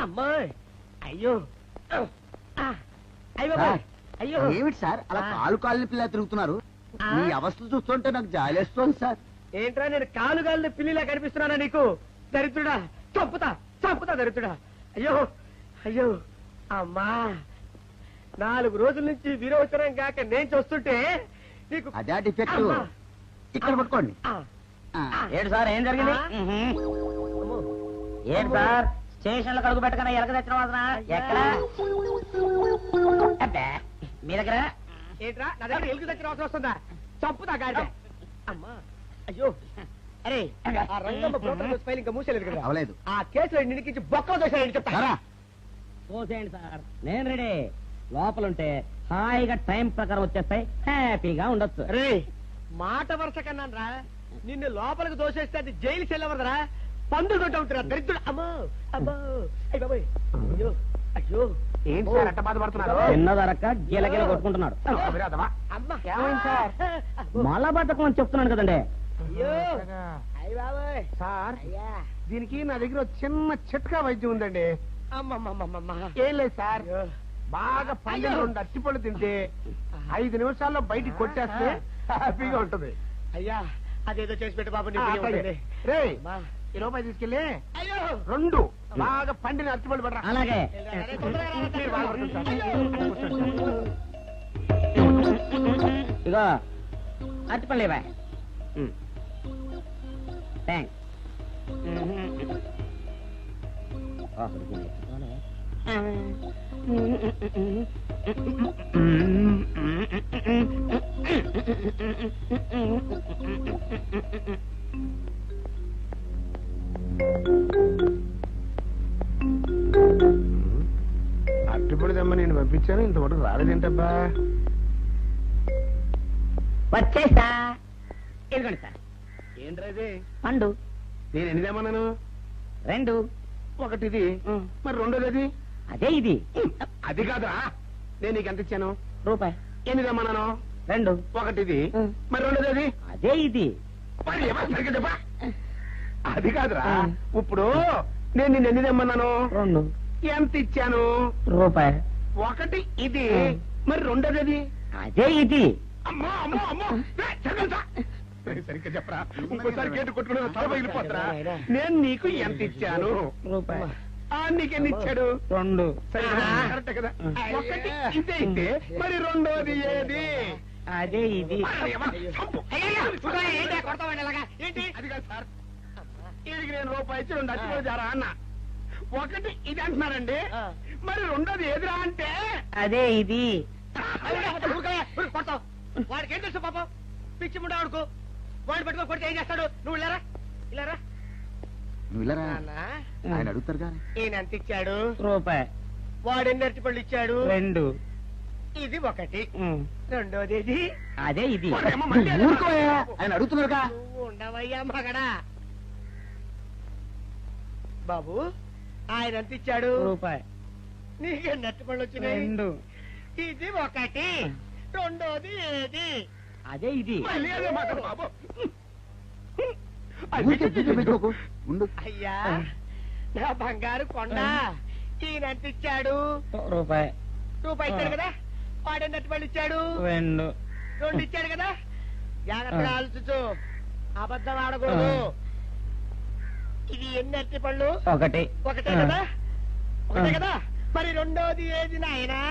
అమ్మాయి అయ్యో అయ్యో అయ్యో ఏమిటి సార్ అలా కాలు పిల్ల తిరుగుతున్నారు? మీ అవస్థలు చూస్తుంటే నాకు జాలేస్తోంది సార్. ఏంట్రా నేను కాలుగాలిన పిల్లిలా కనిపిస్తున్నానా నీకు? దరిద్రుడా, చంపుతా దరిద్రుడా. అయ్యో అయ్యో అమ్మా, 4 రోజుల నుంచి విరోచనం కాక నేను చూస్తుంటే నీకు అదే డిఫెక్ట్. ఇక్కడ పట్టుకోండి. ఏంటి సార్ ఏం జరిగింది? ఏంటి సార్ స్టేషన్ లో కడుగు పెట్టకనే ఎలక తెచ్చిన వాసన ఎక్కడ? మీ దగ్గర ఏంట్రా నా దగ్గర ఎలుగు తెచ్చిన అవసరం వస్తుందా? చంపుతా గాడి. అమ్మా అయ్యో, అరే ఆ రంగమ్మ బ్రోకర్ ఫైల్ ఇంకా మూసేలేదు కదా? అవలేదు. ఆ కేసులో నిన్నికి బొక్కలు దోశాడని చెప్తారా? చూసేయండి సార్, నేను రెడీ. లోపలుంటే హాయిగా టైం ప్రకారం వచ్చేస్తాయి, హ్యాపీగా ఉండొచ్చు. రే మాట వరుస కన్నాను రా, నిన్ను లోపలికి దోసేస్తే అది జైలు చెల్లవరదరా, పందులు దొడ్డ ఉంటురా దరిద్రుడు. అమ్మో అబ్బో అయ్య బాబోయ్, అయ్యో అయ్యో. ఏంటి సార్ అట్ట బాధపడుతున్నారు? చిన్నదరక్క గిలగిల కొట్టుకుంటున్నాడు. అమ్మా ఏమైంది సార్? మలబద్ధకం అని చెప్తున్నాను కదండి. అయ్యో అయ్య బాబోయ్ సార్ అయ్యా. దీనికి నా దగ్గర చిన్న చిట్కా వైద్యం ఉందండి. అమ్మమ్మమ్మమ్మ ఏం లేదు సార్, బాగా పండిన 2 అరటిపళ్ళు తింటే 5 నిమిషాల్లో బయటికి కొట్టేస్తే హ్యాపీగా ఉంటుంది. అయ్యా అదేదో చేసి పెట్టు బాబు. రే ఈ రూపాయి తీసుకెళ్ళి 2 బాగా పండిన అరటిపళ్ళు పడరా. అలాగే మీరు బాగా పడుతుంది సార్. ఇగో అరటిపళ్ళు ఇవ్వ. థ్యాంక్స్. అరటిపళ్ళు తెమ్మని నేను పంపించాను, ఇంతవరకు రాలేదేంటబ్బా? వచ్చేసా. ఇదిగోండి సార్ ఏంట్రా ఇది? పండు. నేను ఎన్ని తెమ్మన్నాను? 2. ఒకటిది, మరి రెండోది అది? అదే ఇది. అది కాదా, నేను నీకు ఎంత ఇచ్చాను? రూపాయి. ఎన్ని తెమ్మన్నాను? 2. ఒకటిది, మరి రెండోది అది? అదే ఇది. మరి ఏమన్నా సరిగ్గా చెప్పా? అది కాదురా, ఇప్పుడు నేను నిన్ను ఎన్ని తెమ్మన్నాను? 2. ఎంత ఇచ్చాను? రూపాయి. ఒకటి ఇది, మరి రెండోది అది? అదే ఇది. అమ్మో అమ్మో అమ్మో, సరిగ్గా చెప్పరా, ఇంకోసారి కేటు కొట్టుకుని తల పగిలిపోతారా? నేను నీకు ఎంత ఇచ్చాను? రూపాయి. నీకెన్ని ఇచ్చాడు? 2. కరెక్ట్ కదా? ఒకటి ఇదే అయితే మరి రెండోది ఏది? అదే ఇది. ఏంటి అది కాదు సార్, ఇది నేను రూపాయి ఇచ్చి 2 అచ్చిపోయి జారా అన్న. ఒకటి ఇది అంటున్నారండి, మరి రెండోది ఏదిరా అంటే? అదే ఇది. వాడికి ఏం తెలుసు పాపం, పిచ్చి ముండా వాడుకో. వాడు పట్టుకొని కొడితే ఏం చేస్తాడు? నువ్వు ఇలారా ఇలారా. నువ్వు ఇలా ఆయన అడుగుతారు కానీ. ఈయన ఎంత ఇచ్చాడు? రూపాయి. వాడు ఎన్ని అరటిపళ్ళు ఇచ్చాడు? 2. ఇది ఒకటి, రెండోది ఇది. అదే ఇది. ఊరుకోయా, ఆయన అడుగుతున్నారుగా. నువ్వు ఉండవయ్యా మగడా. బాబు ఆయన ఎంత ఇచ్చాడు? రూపాయి. నీకెన్ని అరటిపళ్ళు వచ్చినాయి? 2. ఇది ఒకటి, రెండోది ఏది? అదే ఇది. అయ్యా నా బంగారు కొండ, ఈయన ఎంత ఇచ్చాడు? రూపాయి. రూపాయి ఇచ్చాడు కదా. వాడెన్ని అరటిపళ్ళు ఇచ్చాడు? 2. 2 ఇచ్చాడు కదా. జాగ్రత్తగా ఆలోచించు, అబద్ధం ఆడకూడదు. ఇది ఎన్ని అరటిపళ్ళు? 1. ఒకటే కదా. ఒకటే కదా, మరి రెండోది ఏది నాయనా?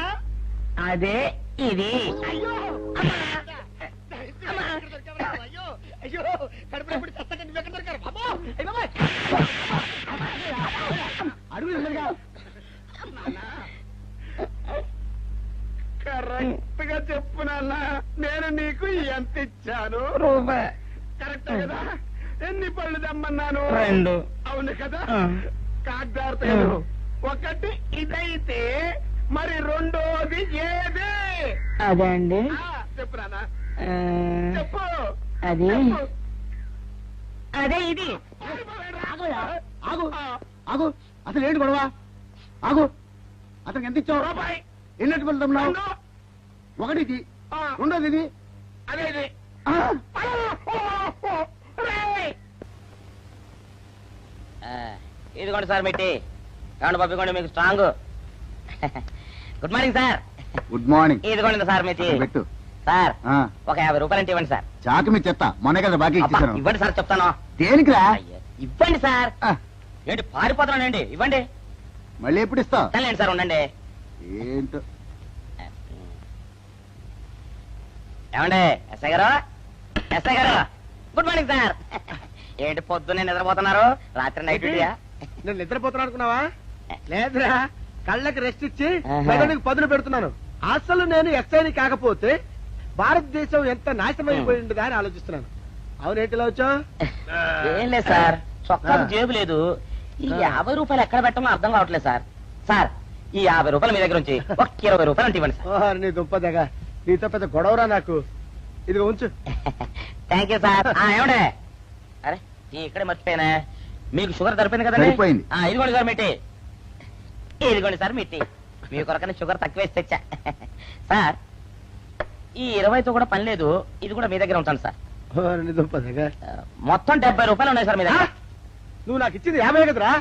అదే ఇది. అయ్యో అయ్యో అయ్యో, కడుపులో ఇప్పుడు చస్తగా నువ్వు ఎక్కడ దొరికారు బాబు? అడుగుగా కరెక్ట్ గా చెప్పు నాన్న, నేను నీకు ఎంత ఇచ్చాను? రూపాయి. కరెక్ట్ కదా. ఎన్ని పళ్ళు తెమ్మన్నాను? 2. అవును కదా. కాగ్దార్తలు ఒకటి ఇదైతే మరి రెండోది ఏది? అదే అండి. చెప్పు నాన్న, చెప్పు. అది అదే ఇది. ఆగు ఆగు, అసలు ఏంటి గొడవ? ఆగు, అతనికి ఎంత ఇచ్చావు? రూపాయి. ఎన్నట్టు వెళ్తున్నావు? ఒకటి ఇది, రెండోది ఇది. అదే ఇది. ఇదిగోండి సార్ మెట్టి. ఏమండి పంపించండి మీకు strong. Good morning sir. Good morning. ఇదిగోండి సార్ మీ టీ. పెట్టు. సార్ ఆ, ఒక 50 రూపాయలు ఇవ్వండి సార్. చాకు మీ చెత్త మొన్న కదా బాకీ అబ్బా, ఇచ్చేసాను. ఇవ్వండి సార్ చెప్తాను. దేనికిరా? అయ్యో, ఇవ్వండి సార్. ఆ, ఏంటి పారిపోతున్నానండి? ఇవ్వండి. మళ్ళీ ఎప్పుడు ఇస్తావు? తల్లండి సార్, ఉండండి. ఏంటో. ఏమండి ఎస్ఐ గారు, ఎస్ఐ గారు, గుడ్ మార్నింగ్ సార్. ఏంటి పొద్దున్నే నిద్రపోతున్నారు? రాత్రి నైట్ డ్యూటీయా? నేను నిద్రపోతున్నా అనుకున్నావా? లేదురా, కళ్ళకి రెస్ట్ ఇచ్చి ఆహా. మెదడుకి పదును పెడుతున్నాను. అసలు నేను ఎస్ఐని కాకపోతే భారతదేశం ఎంత నాశనం అయిపోయింది అని ఆలోచిస్తున్నాను. అవునేంటిలో వచ్చా? ఏం లేదు సార్, చొక్కాకు జేబు లేదు. ఈ 50 రూపాయలు ఎక్కడ పెట్టాలో అర్థం కావట్లేదు సార్. సార్ ఈ 50 రూపాయలు మీ దగ్గర నుంచి ఒక 20 రూపాయలు అంటే ఇవ్వండి సార్. ఓహో, నీ దుంపదగా, నీతో పెద్ద గొడవరా నాకు. ఇదిగో ఉంచు. Thank you sir. ఏమండే, అరే ఇక్కడే మర్చిపోయానా, మీకు షుగర్ సరిపోయింది కదండి? సరిపోయింది. ఇదిగోండి సార్ మిట్టి. ఇదిగోండి సార్ మిట్టి. మీ కొరకనే షుగర్ తక్కువ వేసి తెచ్చా. సార్ ఈ 20తో కూడా పని లేదు, ఇది కూడా మీ దగ్గర ఉంటాను సార్. ఓ, నీ దుంపదగా. మొత్తం 70 రూపాయలు ఉన్నాయి సార్ మీ దగ్గర. నువ్వు నాకు ఇచ్చింది 50 కదరా?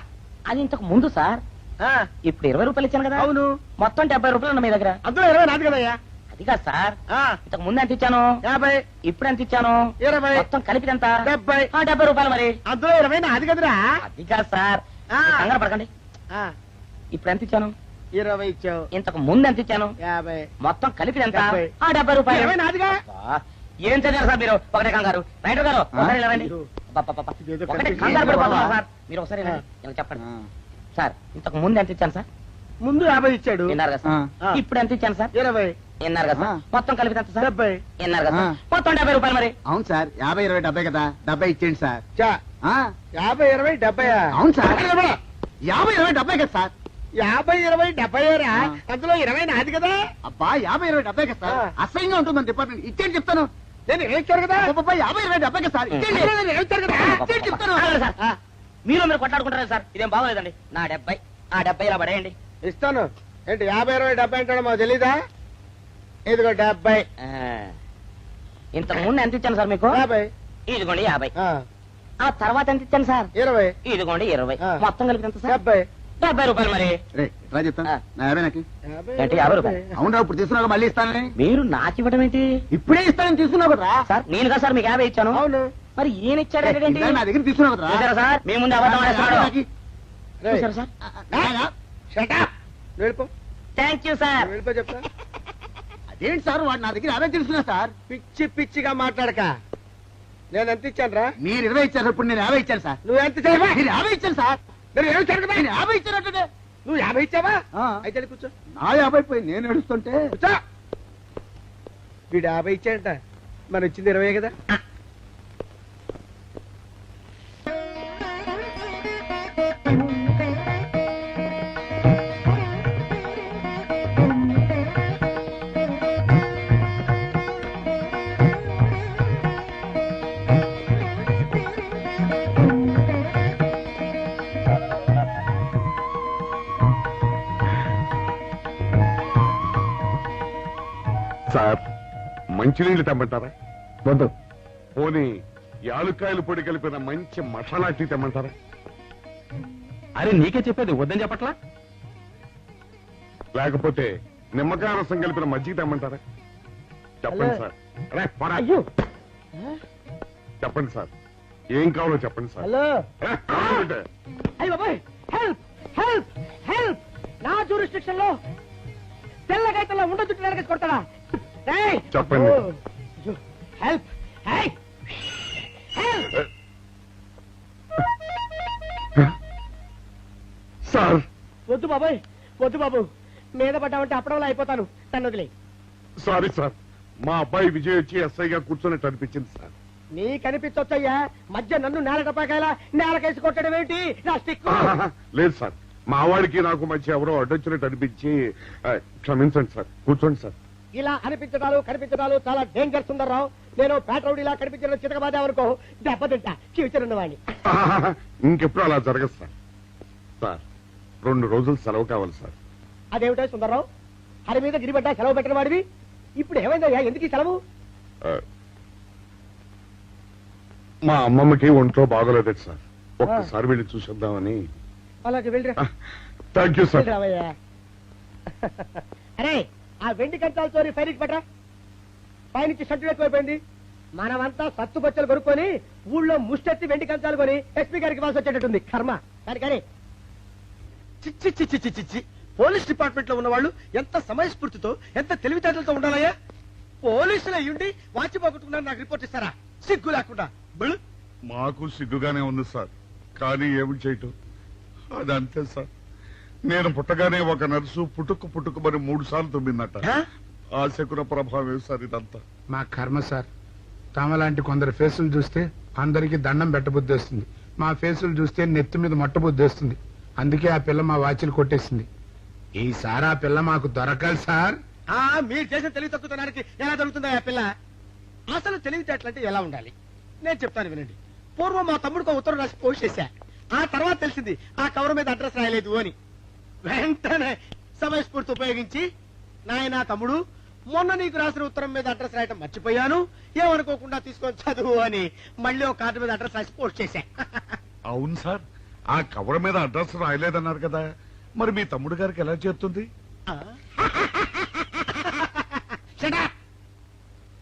అది ఇంతకు ముందు సార్, ఆ, ఇప్పుడు 20 రూపాయలు ఇచ్చాను కదా. అవును. మొత్తం 70 రూపాయలు ఉన్నాయి మీ దగ్గర. అందులో 20 నాది కదయ్యా. అది కాదు సార్, ఆ, ఇంతకు ముందు ఎంత ఇచ్చాను, 50, ఇప్పుడు ఎంత ఇచ్చాను, 20, మొత్తం కలిపి ఎంత? 70. 70 రూపాయలు మరి. అందులో 20 నాది కదరా? అది కాదు సార్, ఆ. కంగారు పడకండి. ఆ, ఇప్పుడు ఎంత ఇచ్చాను, 20 ఇచ్చావు. ఇంతకు ముందు ఎంత ఇచ్చాను, 50. మొత్తం కలిపి ఎంత? 70. 70 రూపాయలు. 20 నాదిగా. అబ్బా, ఏం చదివారు సార్ మీరు? ఒకటే కంగారు. రైటర్ గారు ఒకసారి ఇలా రండి. అబ్బబ్బబ్బ. ఇదేదో ఒకటే కనిపించింది. కంగారు పడిపోతున్నారు సార్. మీరు ఒకసారి ఇలా రండి. ఇలా చెప్పండి ఆ, సార్. ఇంతకు ముందు ఎంత ఇచ్చాను సార్? ముందు 50 ఇచ్చాడు. విన్నారు కదా సార్. ఆ. ఇప్పుడు ఎంత ఇచ్చాను సార్? 20, విన్నారు కదా సార్. ఆ. మొత్తం కలిపి ఎంత సార్? 70. విన్నారు కదా సార్. ఆ. మొత్తం 70 రూపాయలు మరి. అవును సార్, 50, 20, 70 కదా. 70 ఇచ్చేయండి సార్. చా, ఆ, 50, 20, 70. అవును సార్. 50, 20, 70 కదా సార్. 50, 20, 70 రా. ఆ. అందులో 20 నాది కదా. అబ్బా 50, 20, 70 కదా సార్. ఆ. అసహ్యంగా ఉంటుంది మన డిపార్ట్మెంట్. ఇచ్చేయండి చెప్తాను. నేను ఇచ్చారు కదా. అబ్బబ్బా, 50, 20, 70 కదా సార్. ఇచ్చేయండి. నేను ఇచ్చారు కదా. ఇచ్చేయండి చెప్తాను. ఆగండి సార్. ఆ, మీరు కొట్లాడుకుంటారు సార్, ఇదేం బాగోలేదండి. నా 70, ఆ 70 ఇలా పడేయండి. ఇస్తాను. ఏంటి 50, 20, 70 అంటాడు మాకు తెలీదా? ఇదిగో 70. ఆ. ఇంతకు ముందు ఎంత ఇచ్చాను సార్ మీకు? 50. ఇదిగోండి 50. ఆ, ఆ తర్వాత ఎంత ఇచ్చాను సార్? 20. ఇదిగోండి 20. ఆ. మొత్తం కలిపి ఎంత సార్? 70. 70 రూపాయలు మరి. రే రా చెప్తాను. ఆ. నా 50 నాకు. 50, ఏంటి, 50 రూపాయలు? అవునా, ఇప్పుడు తీసుకున్నాక మళ్ళీ ఇస్తానని. మీరు నాకు ఇవ్వడం ఏంటి ఇప్పుడే ఇస్తానని తీసుకున్నావు కదరా. సార్? నేను కదా సార్ మీకు 50 ఇచ్చాను. అవును. మరి ఈయన ఇచ్చాడు ఏంటి? ఇందాక నా దగ్గర తీసుకున్నావు కదరా. చూసారా సార్, మీ ముందు అబద్ధం ఆడేస్తున్నాడు. రేయ్, చూసారా సార్? shut up. వెళ్ళిపో. Thank you sir. వెళ్ళిపో చెప్తా. అదేంటి సార్, వాడు నా దగ్గర 50 తీసుకున్నా సార్. పిచ్చి పిచ్చిగా మాట్లాడక. నేను ఎంత ఇచ్చాను రా? మీరు 20 ఇచ్చారు, ఇప్పుడు నేను 50 ఇచ్చాను సార్. నువ్వు ఎంత ఇచ్చావా? మీరు 50 ఇచ్చాను సార్. నేను ఏమి ఇచ్చాను కదా? నేను 50 ఇచ్చానంటే నువ్వు 50 ఇచ్చావా? ఆ. అయితే వెళ్ళి కూర్చో. నా 50 పోయి నేను ఏడుస్తుంటే. కూర్చో. వీడు 50 ఇచ్చాడంట, మనం ఇచ్చింది 20 కదా. సార్ మంచినీళ్ళు తెమ్మంటారా? వద్దు. పోనీ యాలుక్కాయలు పొడి కలిపిన మంచి మసాలా టీ తెమ్మంటారా? అరే నీకే చెప్పేది వద్దని చెప్పట్లా? లేకపోతే నిమ్మకాయ రసం కలిపిన మజ్జిగ తెమ్మంటారా? చెప్పండి హలో. సార్. అరే, పోరా. అయ్యో. చెప్పండి సార్, ఏం కావాలో చెప్పండి సార్. హలో. ఏ, కావాలంటే. అయ్య బాబాయ్, హెల్ప్ హెల్ప్ హెల్ప్. నా జ్యూరిస్డిక్షన్ లో తెల్లగైతల్లో ఉండొద్దు నరకేసి కొడతాడా? రేయ్. చెప్పండి. ఓ, అయ్యో, హెల్ప్. హే, హెల్ప్. సార్ వద్దు బాబాయ్, వద్దు బాబు. మీద పడ్డామంటే అప్పడంలో అయిపోతాను. తను వదిలే. సారీ సార్, మా అబ్బాయి విజయ్ వచ్చి ఎస్ఐగా కూర్చొని అనిపించింది సార్. నీ కనిపించొచ్చయ్యా, మధ్య నన్ను నేల టపాకాయలా నేలకేసి కొట్టడం ఏంటి? నా స్టిక్. లేదు సార్, మా వాడికి నాకు మధ్య ఎవరో అడ్డొచ్చినట్టు అనిపించి క్షమించండి సార్. కూర్చోండి సార్. ఇలా అనిపించడాలు కనిపించడాలు చాలా డేంజర్ సుందర్రావు. నేను పేట్రౌడీలా కనిపించడం చితకబాదామనుకో దెబ్బతింటా ఫ్యూచర్ ఉన్నవాడిని. ఇంకెప్పుడు అలా జరగదు సార్. సార్ 2 రోజులు సెలవు కావాలి సార్. అదేమిటో సుందర్రావు, హరి మీద గిరిబడ్డా సెలవు పెట్టిన వాడివి. ఇప్పుడు ఏమైందయ్యా, ఎందుకు ఈ సెలవు? ఆ, మా అమ్మమ్మకి ఒంట్లో బాగోలేదు సార్. ఒక్కసారి వెళ్ళి చూసేద్దామని. అలాగే వెళ్ళిరా థ్యాంక్ యూ సార్. వెళ్ళిరావయ్యా. అరే ఆ వెండి కంచాల చోరీ ఫైరికి పట్రా. పైనుంచి షట్టు ఎక్కువైపోయింది. మనమంతా సత్తు బొచ్చలు కొనుక్కొని ఊళ్ళో ముష్టెత్తి వెండి కంచాలు కొని ఎస్పీ గారికి వాల్సి వచ్చేటట్టుంది కర్మ. కానీ చిచ్చి చిచ్చి చిచ్చి చిచ్చి పోలీస్ డిపార్ట్మెంట్ లో ఉన్న వాళ్ళు ఎంత సమయస్ఫూర్తితో ఎంత తెలివితేటలతో ఉండాలయ్యా. పోలీసులు అయ్యుండి వాచి పోగొట్టుకున్నారు నాకు రిపోర్ట్ ఇస్తారా? సిగ్గు లేకుండా. మాకు సిగ్గుగానే ఉంది సార్, కానీ ఏమి చేయటం అదంతే సార్. నేను పుట్టగానే ఒక నర్సు పుట్టుకు మరి 3 సార్లు తుమ్మిందట. ఆ శకున ప్రభావం సార్ ఇదంతా. మా కర్మ సార్. తమలాంటి కొందరు ఫేసులు చూస్తే అందరికి దండం పెట్టబుద్ధి వస్తుంది. మా ఫేసులు చూస్తే నెత్తి మీద మట్టబుద్ధి వస్తుంది. అందుకే ఆ పిల్ల మా వాచిలు కొట్టేసింది. ఈసారి ఆ పిల్ల మాకు దొరకాలి సార్. మీరు చేసిన తెలివి తక్కువతనానికి ఎలా దొరుకుతుందా ఆ పిల్ల? అసలు తెలివితేటలంటే ఎలా ఉండాలి నేను చెప్తాను వినండి. పూర్వం మా తమ్ముడికి ఉత్తరం రాసి పోస్ట్ చేశా. ఆ తర్వాత తెలిసింది ఆ కవర్ మీద అడ్రస్ రాయలేదు అని. వెంటనే సమయస్ఫూర్తి ఉపయోగించి నాయనా తమ్ముడు మొన్న నీకు రాసిన ఉత్తరం మీద అడ్రస్ రాయటం మర్చిపోయాను, ఏమనుకోకుండా తీసుకొని చదువు అని మళ్ళీ ఒక కార్డు మీద అడ్రస్ రాసి పోస్ట్ చేశా. అవును సార్, ఆ కవర్ మీద అడ్రస్ రాయలేదన్నారు కదా, మరి మీ తమ్ముడు గారికి ఎలా చేస్తుంది?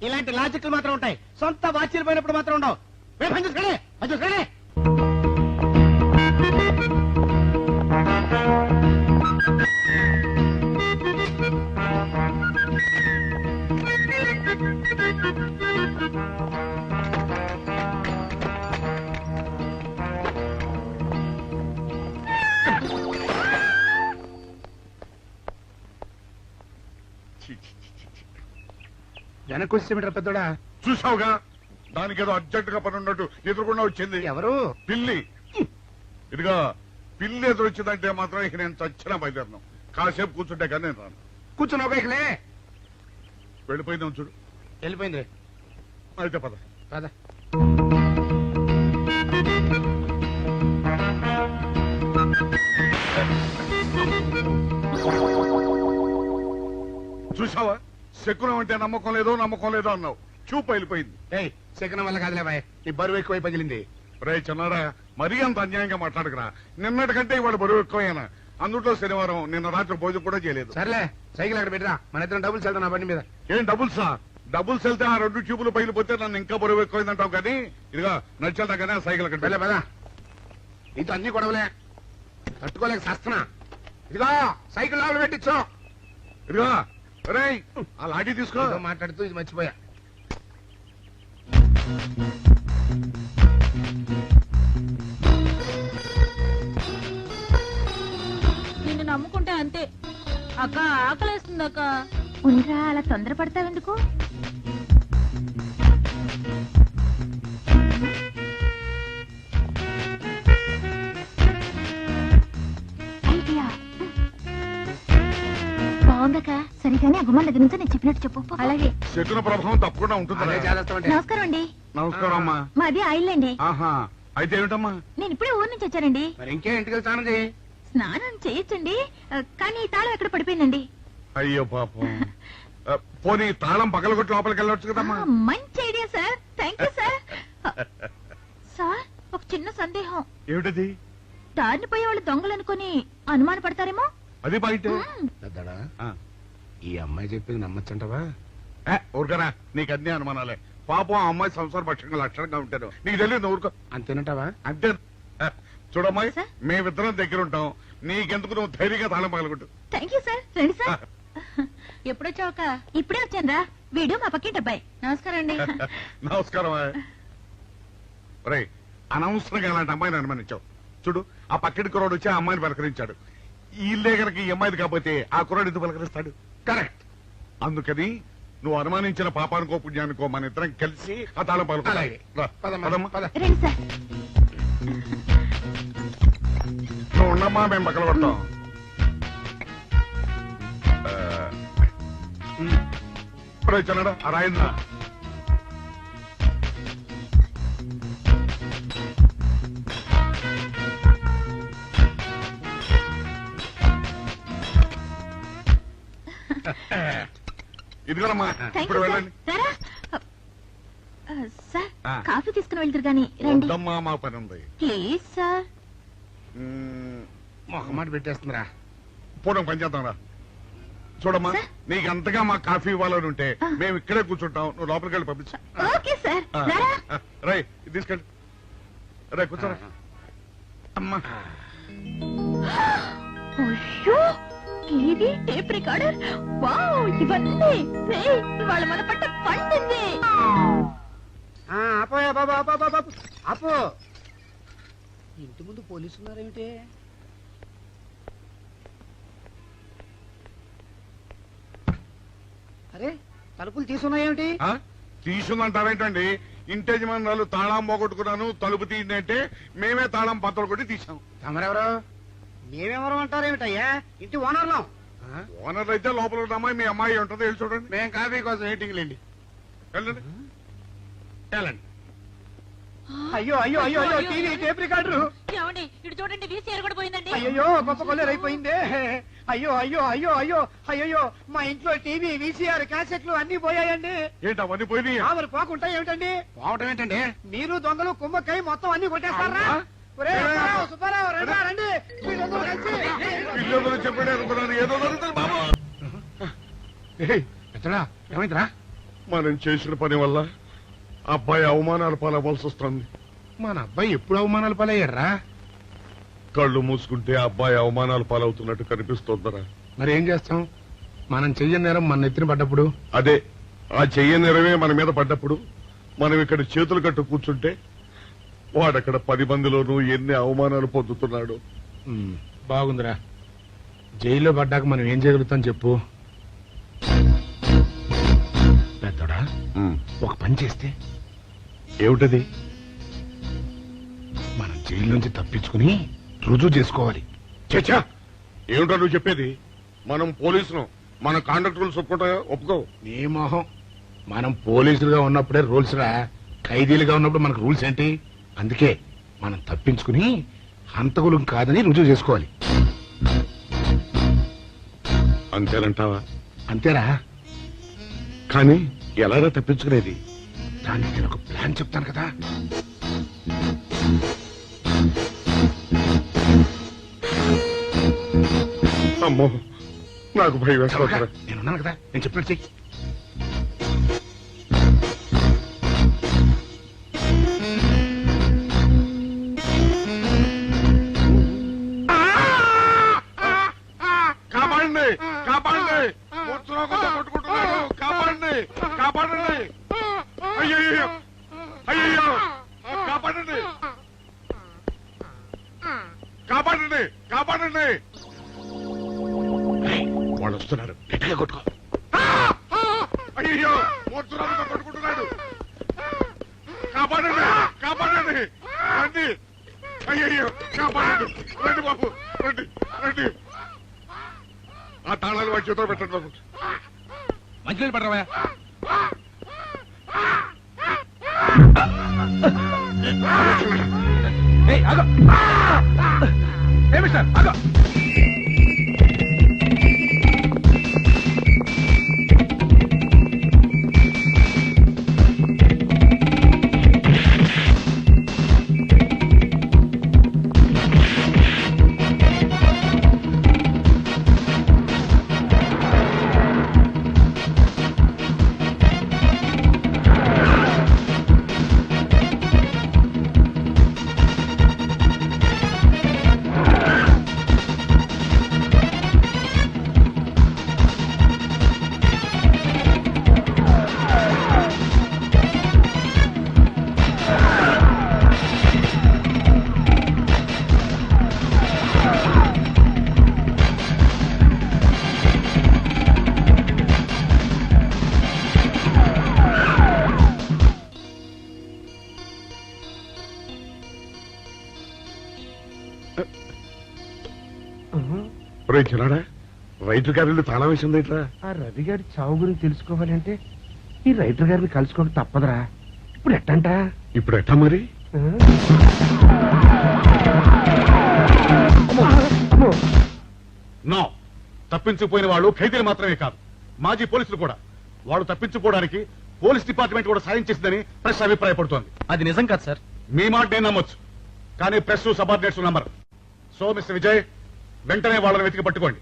ఇలాంటి లాజిక్లు మాత్రం ఉంటాయి, సొంత వాచీలు పోయినప్పుడు మాత్రం ఉండవు. వెనక్కి వచ్చేమిట్రా పెద్దోడా? చూసావుగా, దానికేదో అర్జెంట్ గా పని ఉన్నట్టు ఎదురుకుండా వచ్చింది. ఎవరు? పిల్లి. ఇదిగా పిల్లి ఎదురు వచ్చిందంటే మాత్రం ఇక నేను చచ్చినా బయలుదేరను. కాసేపు కూర్చుంటే కానీ నేను రాను. కూర్చున్నావు బైక్లే. వెళ్ళిపోయిందాం చూడు. వెళ్ళిపోయింది. అయితే పద. పద. చూసావా, శకునం అంటే నమ్మకం లేదో అన్నావు. చూపు వెళ్ళిపోయింది. ఏయ్, శకనం వల్ల కాదులే బాయ్, నీ బరువు ఎక్కువై పగిలింది. రే చిన్నారా, మరీ అంత అన్యాయంగా మాట్లాడకురా. నిన్నటికంటే ఇవాళ బరువు ఎక్కువైనా. అందులో శనివారం నిన్న రాత్రి భోజనం కూడా చేయలేదు. సర్లే, సైకిల్ అక్కడ పెట్టరా, మన ఇద్దరం డబ్బులు వెళ్తాం నా బండి మీద. ఏం డబుల్సా? డబుల్స్ వెళ్తే ఆ 2 ట్యూబులు పగిలిపోతే నన్ను ఇంకా బరువు ఎక్కువైందంటావు. కానీ ఇదిగా నడిచేదా కానీ ఆ సైకిల్ అక్కడ వెళ్ళే పదా. నీతో అన్ని గొడవలే, తట్టుకోలేక సస్తున్నా. ఇదిగో సైకిల్ లోపల పెట్టించు. ఇదిగా రే ఆ లాఠీ తీసుకో. ఏదో మాట్లాడుతూ ఇది మర్చిపోయా. నిన్ను నమ్ముకుంటే అంతే అక్క. ఆకలేస్తుంది అక్క. ఉండరా, అలా తొందరపడతావెందుకు? ఐడియా బాగుందక్క. సరిగానే ఆ గుమ్మాల దగ్గర నుంచి నేను చెప్పినట్టు చెప్పు. అలాగే. శకున ప్రభావం తప్పకుండా ఉంటుంది. అదే చేస్తామంటే. నమస్కారం అండి. నమస్కారం అమ్మా. మాది ఆయిల్ అండి. ఆహా, అయితే ఏమిటమ్మా? నేను ఇప్పుడే ఊరు నుంచి వచ్చానండి. మరి ఇంకే ఇంటికి వెళ్తానది. స్నానం చేయొచ్చండి, కానీ ఈ తాళం ఎక్కడ పడిపోయిందండి. అయ్యో పాపం. పోనీ తాళం పగలగొట్టి లోపలికి వెళ్ళొచ్చు కదమ్మా. మంచి idea sir, thank you sir. Sir, ఒక చిన్న సందేహం. ఏమిటది? దారిని పోయే వాళ్ళు దొంగలనుకుని అనుమాన పడతారేమో. అది బయట. పెద్దడా, ఈ అమ్మాయి చెప్పింది నమ్మచ్చంటవా? ఊరుకరా, నీకు అన్ని అనుమానాలే. పాపం ఆ అమ్మాయి సంసార పక్షంగా లక్షణంగా ఉంటారు. నీకు తెలియదు, ఊరుకో. అంతేనంటావా? అంతే. చూడమ్మాయి, సార్? మేమిద్దరం దగ్గర ఉంటాం. నీకెందుకు, నువ్వు ధైర్యంగా తాళం పగలగొట్టు. Thank you sir. రండి సార్. ఎప్పుడొచ్చావుక? ఇప్పుడే వచ్చాను రా. వీడు మా పక్కింటి అబ్బాయి. నమస్కారం అండి. నమస్కారం. రే, అనవసరంగా అలాంటి అమ్మాయిని అనుమానించావు. చూడు, ఆ పక్కింటి కుర్రాడు వచ్చి ఆ అమ్మాయిని పలకరించాడు. ఈ ఇల్లే కనుక ఈ అమ్మాయిది కాకపోతే ఆ కుర్రాడు ఎందుకు పలకరిస్తాడు? కరెక్ట్. అందుకని నువ్వు అనుమానించిన పాపానికో పుణ్యానికో మన ఇద్దరం కలిసి ఆ తాళం అలాగే. పలకలు. పద. రండి సార్. నువ్వు ఉండమ్మా, మేము పక్కన కొడతాం. ఇప్పుడు వచ్చాడా ఆ రాయిందా? ఇదిగోనమ్మా, థ్యాంక్ ఇప్పుడు యూ సార్. వెళ్ళండి. రారా. సార్, ఆ. కాఫీ తీసుకుని వెళ్తారు గాని రండి. వద్దమ్మా, మా పని ఉంది. Please sir. మొహమాట పెట్టేస్తుందిరా. పోవడం పని చేద్దాం రా. చూడమ్మా, నీకు అంతగా మా కాఫీ ఇవ్వాలని ఉంటే మేము ఇక్కడే కూర్చుంటాం, నువ్వు లోపలికి వెళ్ళి పంపించు. Okay sir. రై ఇది తీసుకెళ్ళి రే కూర్చోరా. అమ్మా అయ్యో, టీవీ, టేప్ రికార్డర్, వావ్, ఇవన్నీ వాళ్ళ మన పట్ట పండింది. అపోయా బాబా బాబా అపో. ఇంటి ముందు పోలీసు ఉన్నారేమిటి? అరే తలుపులు తీసున్నాయేమిటి? తీసుందంటారేంటండి? ఇంటి యజమానురాలు తాళం పోగొట్టుకున్నాను తలుపు తీయండి అంటే మేమే తాళం పత్రం కొట్టి తీసాం. తమరెవరు? మేమెవరం అంటారేమిటయ్యా? ఇంటి ఓనర్లం. ఓనర్ అయితే లోపల ఉన్న అమ్మాయి మీ అమ్మాయి ఉంటుందో వెళ్ళి చూడండి. మేము కాఫీ కోసం వెయిటింగ్ లేండి. వెళ్ళండి వెళ్ళండి. అయ్యో అయ్యో అయ్యో అయ్యో, టీవీ, టేప్ రికార్డరు. ఏమండి ఇటు చూడండి, వీసీఆర్ కూడా పోయిందండి. అయ్యో, గొప్ప కొల్లేరు అయిపోయిందే. అయ్యో అయ్యో అయ్యో అయ్యో అయ్యో, మా ఇంట్లో టీవీ, వీసీఆర్, క్యాసెట్లు అన్ని పోయాయండి. ఏంటి అవన్నీ పోయినాయి? మరి పోకుంటా ఏమిటండి? పోవటం ఏంటండి? మీరు దొంగలు కుమ్మక్కై మొత్తం అన్ని కొట్టేస్తారా? ఒరేయ్, సుబ్బారావు, సుబ్బారావు, రండి, రండి, మీరందరూ కలిసి. ఇల్లు చెప్పండి అనుకున్నాను, ఏదో జరుగుతుంది బాబు. ఎత్తడా ఏమైందిరా? మనం చేసిన పని వల్ల అబ్బాయి అవమానాలు పాలవలసి వస్తుంది. మన అబ్బాయి ఎప్పుడు అవమానాలు పాలయ్యారా? కళ్ళు మూసుకుంటే అబ్బాయి అవమానాలు పాలవుతున్నట్టు కనిపిస్తోందరా. మరి ఏం చేస్తాం? మనం చెయ్యని నేరం మన నెత్తిన పడ్డప్పుడు. అదే ఆ చెయ్య నెరవే మన మీద పడ్డప్పుడు మనం ఇక్కడ చేతులు కట్టు కూర్చుంటే వాడక్కడ 10 మందిలోనూ ఎన్ని అవమానాలు పొందుతున్నాడు. బాగుందిరా. జైల్లో పడ్డాక మనం ఏం చేయగలుగుతాం చెప్పు. పెద్దోడా, ఒక పని చేస్తే ఏమిటది? మనం జైలు నుంచి తప్పించుకుని రుజువు చేసుకోవాలి. చచ్చా, ఏమిటో నువ్వు చెప్పేది? మనం పోలీసులు, మన కాండక్ట్ రూల్స్ ఒప్పుకో. నీ మొహం. మనం పోలీసులుగా ఉన్నప్పుడే రూల్స్ రా. ఖైదీలుగా ఉన్నప్పుడు మనకు రూల్స్ ఏంటి? అందుకే మనం తప్పించుకుని హంతకులు కాదని రుజువు చేసుకోవాలి. అంతేనంటావా? అంతేరా. కానీ ఎలాగా తప్పించుకునేది? దానికి నేను ఒక ప్లాన్ చెప్తాను కదా. అమ్మో, నాకు భయం చవక, వేస్తా. నేనున్నాను కదా, నేను చెప్పినట్టు చెయ్యి. కాపాడండి, కాపాడండి, మూర్ఛలోకంతో కొట్టుకుంటున్నాడు. కాపాడండి, కాపాడండి. అయ్యయ్యో, అయ్యయ్యో, కాపాడండి, కాపాడండి, కాపాడండి. వాళ్ళు వస్తున్నారు, గట్టిగా కొట్టుకో. అయ్యో, మూర్ఛలోకంతో కొట్టుకుంటున్నాడు. కాపాడండి, కాపాడండి, రండి. అయ్యయ్యో, కాపాడండి, రండి బాబు, రండి, రండి. ఆ తాళాలు వాడి చేతిలో పెట్టండి బాబు. మంచినీళ్ళు పడరావా? మిస్టర్ ఆగో. చిన్నాడా, రైటర్ గారి తాళం వేసింది ఇట్లా. ఆ రవి గారి చావు గురించి తెలుసుకోవాలంటే ఈ రైటర్ గారిని కలుసుకోక తప్పదురా. ఇప్పుడు ఎట్టంట? ఇప్పుడు ఎట్టా మరి? నో, తప్పించిపోయిన వాళ్ళు ఖైదీలు మాత్రమే కాదు, మాజీ పోలీసులు కూడా. వాళ్ళు తప్పించుకోవడానికి పోలీస్ డిపార్ట్మెంట్ కూడా సాయం చేసిందని ప్రెస్ అభిప్రాయపడుతోంది. అది నిజం కాదు సార్. మీ మాట నేను నమ్మొచ్చు, కానీ press subordinates number. So mister Vijay, వెంటనే వాళ్ళని వెతికి పట్టుకోండి.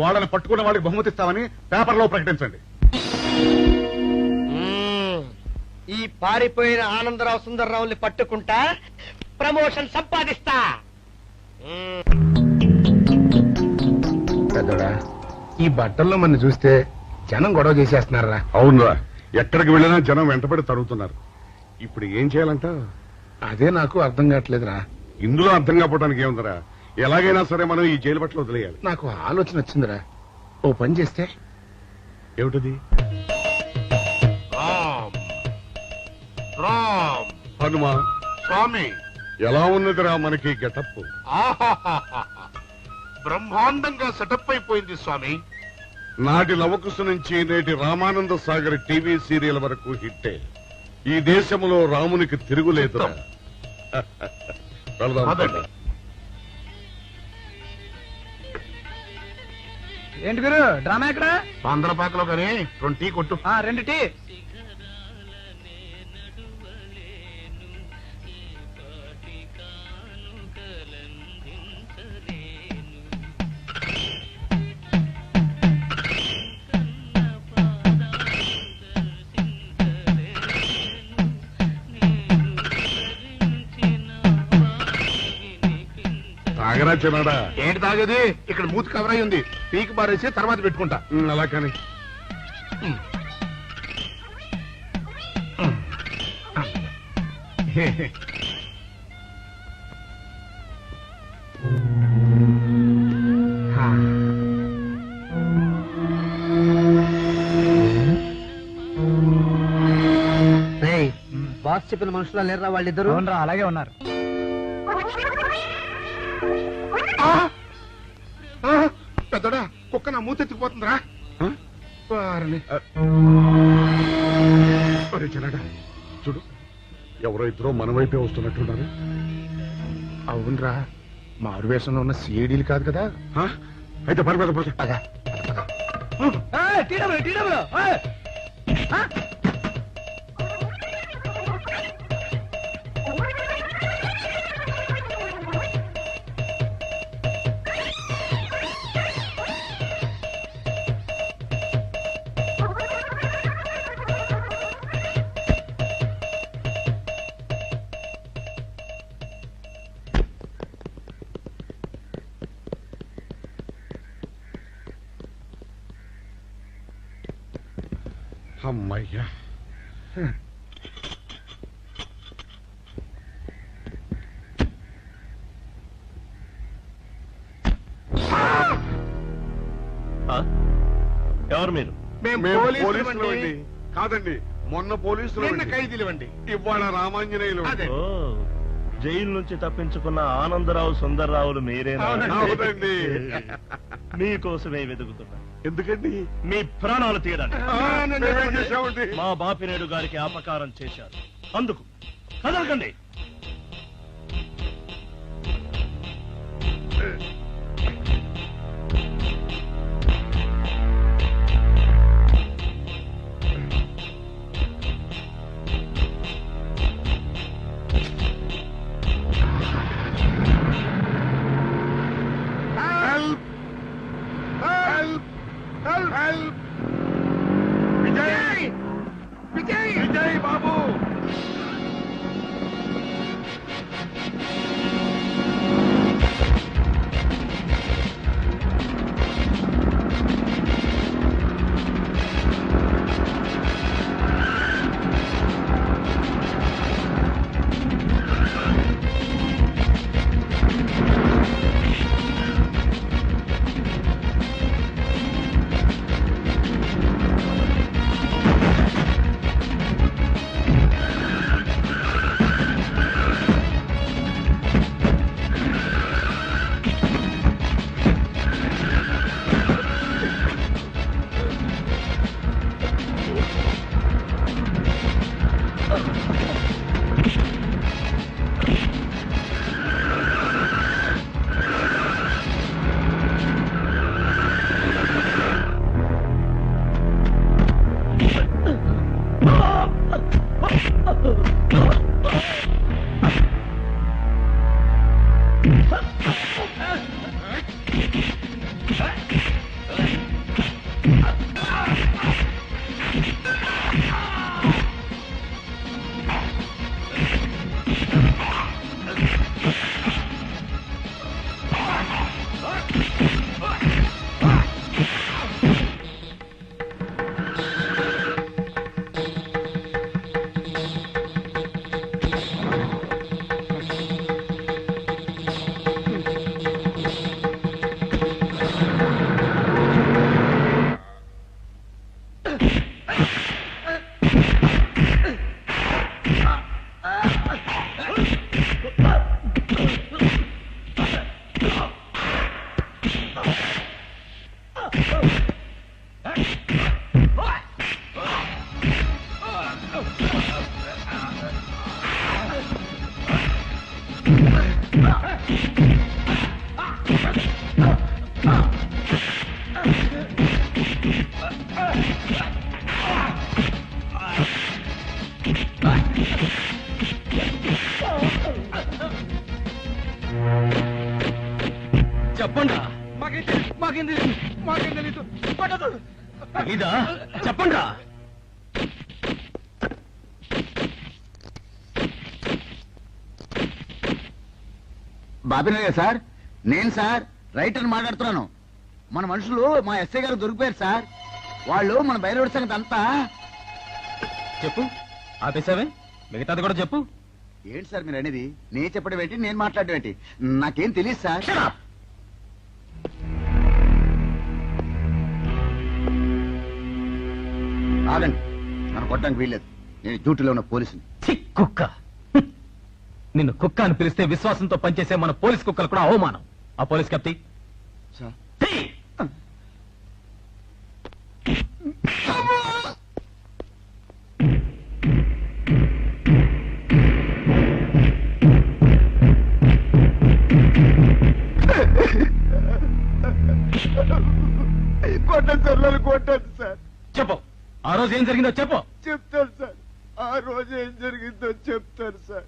వాళ్ళని పట్టుకున్న వాళ్ళకి బహుమతి ఇస్తామని పేపర్లో ప్రకటించండి. ఈ పారిపోయిన ఆనందరావు సుందర్రావుని పట్టుకుంటా ప్రమోషన్ సంపాదిస్తా. పెద్దోడా, ఈ బట్టల్లో మన చూస్తే జనం గొడవ చేసేస్తున్నారా? అవునరా, ఎక్కడికి వెళ్ళినా జనం వెంటబడి తరుగుతున్నారు. ఇప్పుడు ఏం చేయాలంట? అదే నాకు అర్థం కావట్లేదురా. ఇందులో అర్థం కాకపోవడానికి ఏముందరా? ఎలాగైనా సరే మనం ఈ జైలు బట్టలు వదిలేయాలి. నాకు ఆలోచన వచ్చిందిరా. ఓ పని చేస్తే ఏమిటది? రామ్ హనుమా స్వామి, ఎలా ఉన్నదిరా మనకి గెటప్? బ్రహ్మాండంగా సెటప్ అయిపోయింది స్వామి. నాటి లవకుశ నుంచి నేటి రామానంద సాగర్ టీవీ సీరియల్ వరకు హిట్టే. ఈ దేశంలో రామునికి తిరుగులేదు. ఏంటి గురు డ్రామా ఎక్కడ? ఆంధ్రపాకలో కానీ 2 టీ కొట్టు. 2 టీ. తాగరా చిన్నాడా? ఏంటి తాగేది? ఇక్కడ మూతి కవర్ అయి ఉంది. పీకి బారేసి తర్వాత పెట్టుకుంటా. అలా కానీ బాస్ చెప్పిన మనుషులా లేరా వాళ్ళిద్దరు? అలాగే ఉన్నారు. పెద్దోడా, కుక్క నా మూతెత్తుకుపోతుందిరా. వారిని. చిన్నాడా చూడు, ఎవరో ఇద్దరు మన వైపే వస్తున్నట్టున్నారు. అవునరా, మారు వేషంలో ఉన్న సిఐడీలు కాదు కదా. అయితే పర్వాలేదు. అమ్మయ్యా, ఎవరు మీరు? పోలీసులు కాదండి, మొన్న పోలీసులు ఖైదీలు. ఇవాళ రామాంజనేయులు. ఓ, జైలు నుంచి తప్పించుకున్న ఆనందరావు సుందర్రావులు మీరేనా? అవునండి. మీకోసమే వెతుకుతున్నా. ఎందుకండి? మీ ప్రాణాలు తీయడానికి చేశామండి. మా బాపినేడు గారికి అపకారం చేశారు. అందుకు కదలకండి. విజయ్ బాబు, చెప్పండి మాకేం తెలీదు ఇదా చెప్పండి బాబినయ్య సార్, నేను సార్ రైటర్ మాట్లాడుతున్నాను. మన మనుషులు మా ఎస్ఐ గారు దొరికిపోయారు సార్. వాళ్ళు మన బయలుదేరి సంగతి అంతా. చెప్పు ఆపేసావే, మిగతాది కూడా చెప్పు. ఏంటి సార్ మీరు అనేది? నేను చెప్పడం ఏంటి, నేను మాట్లాడడం ఏంటి? నాకేం తెలియదు సార్. ఆగండి, నన్ను కొట్టడానికి వీల్లేదు. నేను డ్యూటీలో ఉన్న పోలీసుని. కుక్క నిన్ను కుక్క అని పిలిస్తే విశ్వాసంతో పనిచేసే మన పోలీస్ కుక్కలు కూడా అవమానం. ఆ పోలీస్ కప్తి సార్ కొట్టండి సార్, నన్ను కొట్టండి సార్. చెప్పు, ఆ రోజు ఏం జరిగిందో చెప్పు. చెప్తాను సార్, ఆ రోజు ఏం జరిగిందో చెప్తాను సార్.